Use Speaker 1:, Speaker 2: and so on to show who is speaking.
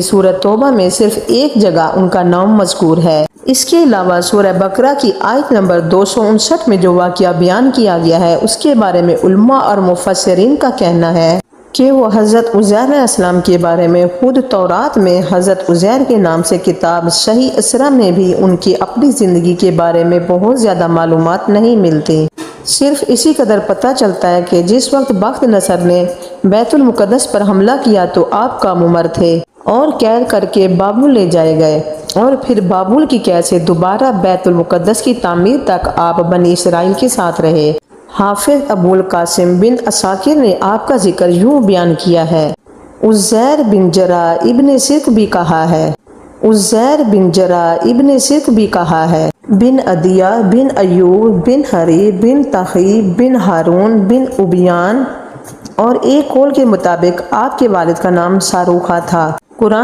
Speaker 1: سورۃ توبہ میں صرف ایک جگہ ان کا نام مذکور ہے۔ اس کے علاوہ سورہ بقرہ کی آیت نمبر 259 میں جو واقعہ بیان کیا گیا ہے اس کے بارے میں علماء اور مفسرین کا کہنا ہے کہ وہ حضرت عزیر علیہ السلام کے بارے میں خود تورات میں حضرت عزیر کے نام سے کتاب صحیح اسرا میں بھی ان کی اپنی زندگی کے بارے میں بہت زیادہ معلومات نہیں ملتی۔ صرف اسی قدر پتہ چلتا ہے کہ جس وقت بخت نصر نے بیت المقدس پر حملہ کیا تو آپ کام عمر تھے اور قید کر کے بابل لے جائے گئے، اور پھر بابل کی قید سے دوبارہ بیت المقدس کی تعمیر تک آپ بنی اسرائیل کے ساتھ رہے۔ حافظ ابو القاسم بن عساکر نے آپ کا ذکر یوں بیان کیا ہے: عزیر بن جرح ابن صدق بھی کہا ہے، عزیر بن جرح ابن صدق بھی کہا ہے، بن عدیہ بن ایوب بن حری بن تخی بن ہارون بن ابیان، اور ایک قول کے مطابق آپ کے والد کا نام ساروخہ تھا۔